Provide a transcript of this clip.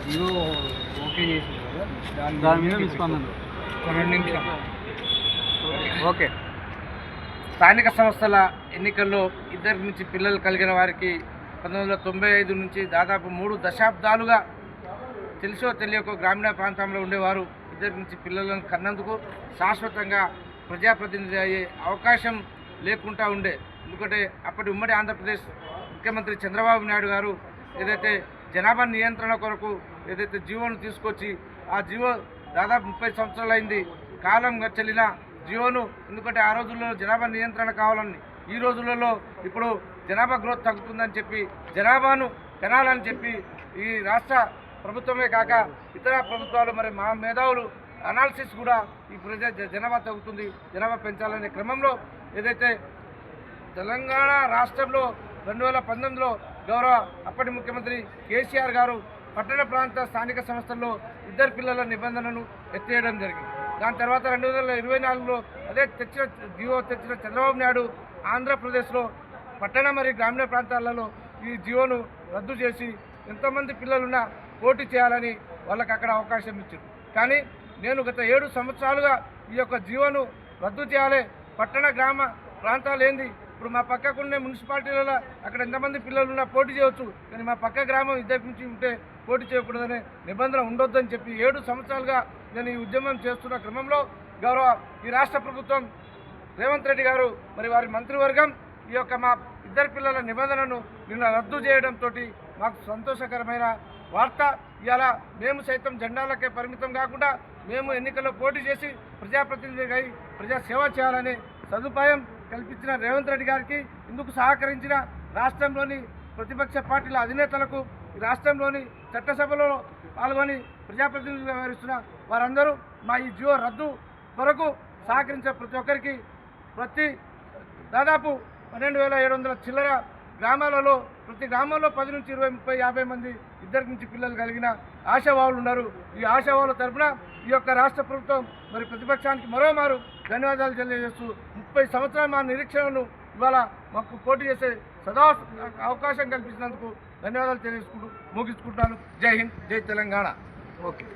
GO okay చేసింది కదా, దాని మీద మీ స్పందన. 2 నిమిషాలు. ఓకే. స్థానిక సంస్థల ఎన్నికల్లో ఇద్దరి నుంచి పిల్లలు కలిగిన వారికి 1995 నుంచి దాదాపు 3 దశాబ్దాలుగా తెలుసో తెలియకో గ్రామీణ ప్రాంతంలో ఉండేవారు ఇద్దరి నుంచి పిల్లలను కన్నందుకు శాశ్వతంగా ప్రజాప్రతినిధి అయ్యే అవకాశం లేకుండా ఉండే. ఎందుకంటే అప్పటి ఉమ్మడి ఆంధ్రప్రదేశ్ ముఖ్యమంత్రి చంద్రబాబు నాయుడు గారు ఏదైతే జనాభా నియంత్రణ కొరకు ఏదైతే జీవోను తీసుకొచ్చి ఆ జీవో దాదాపు 30 సంవత్సరాలు అయింది. కాలం చెల్లిన జీవోను, ఎందుకంటే ఆ రోజుల్లో జనాభా నియంత్రణ కావాలని, ఈ రోజులలో ఇప్పుడు జనాభా గ్రోత్ తగ్గుతుందని చెప్పి జనాభాను పెనాలని చెప్పి ఈ రాష్ట్ర ప్రభుత్వమే కాక ఇతర ప్రభుత్వాలు మరి మా మేధావులు అనాలిసిస్ కూడా ఈ జనాభా తగ్గుతుంది, జనాభా పెంచాలనే క్రమంలో ఏదైతే తెలంగాణ రాష్ట్రంలో 2019లో గౌరవ అప్పటి ముఖ్యమంత్రి కేసీఆర్ గారు పట్టణ ప్రాంత స్థానిక సంస్థల్లో ఇద్దరు పిల్లల నిబంధనను ఎత్తేయడం జరిగింది. దాని తర్వాత 2024లో అదే జీవో తెచ్చిన చంద్రబాబు నాయుడు ఆంధ్రప్రదేశ్లో పట్టణ మరియు గ్రామీణ ప్రాంతాలలో ఈ జీవోను రద్దు చేసి ఎంతమంది పిల్లలున్నా పోటీ చేయాలని వాళ్ళకి అక్కడ అవకాశం ఇచ్చారు. కానీ నేను గత 7 సంవత్సరాలుగా ఈ యొక్క జీవోను రద్దు చేయాలి, పట్టణ గ్రామ ప్రాంతాలు ఏంది, ఇప్పుడు మా పక్కకున్న మున్సిపాలిటీలలో అక్కడ ఎంతమంది పిల్లలున్నా పోటీ చేయవచ్చు, కానీ మా పక్క గ్రామం ఇద్దరి నుంచి ఉంటే పోటీ చేయకూడదనే నిబంధన ఉండొద్దని చెప్పి 7 సంవత్సరాలుగా నేను ఈ ఉద్యమం చేస్తున్న క్రమంలో గౌరవ ఈ రాష్ట్ర ప్రభుత్వం రేవంత్ రెడ్డి గారు మరి వారి మంత్రివర్గం ఈ యొక్క మా ఇద్దరు పిల్లల నిబంధనను నిన్న రద్దు చేయడంతో మాకు సంతోషకరమైన వార్త. ఇలా మేము సైతం జెండాలకే పరిమితం కాకుండా మేము ఎన్నికల్లో పోటీ చేసి ప్రజాప్రతినిధిగా ప్రజా సేవ చేయాలనే సదుపాయం కల్పించిన రేవంత్ రెడ్డి గారికి, ఇందుకు సహకరించిన రాష్ట్రంలోని ప్రతిపక్ష పార్టీల అధినేతలకు, రాష్ట్రంలోని చట్టసభలో పాల్గొని ప్రజాప్రతినిధులుగా వ్యవహరిస్తున్న వారందరూ మా ఈ జీవో రద్దు కొరకు సహకరించిన ప్రతి ఒక్కరికి దాదాపు 12,700 చిల్లర గ్రామాలలో ప్రతి గ్రామంలో 10 నుంచి 20, 30, 50 మంది ఇద్దరి నుంచి పిల్లలు కలిగిన ఆశావాహులు ఉన్నారు. ఈ ఆశావాహుల తరఫున ఈ యొక్క రాష్ట్ర ప్రభుత్వం మరి ప్రతిపక్షానికి మరోమారు ధన్యవాదాలు తెలియజేస్తూ 30 సంవత్సరాల మా నిరీక్షణను ఇవాళ మాకు పోటీ చేసే సదా అవకాశం కల్పించినందుకు ధన్యవాదాలు తెలియజేసుకుంటూ ముగించుకుంటున్నాను. జై హింద్, జై తెలంగాణ. ఓకే.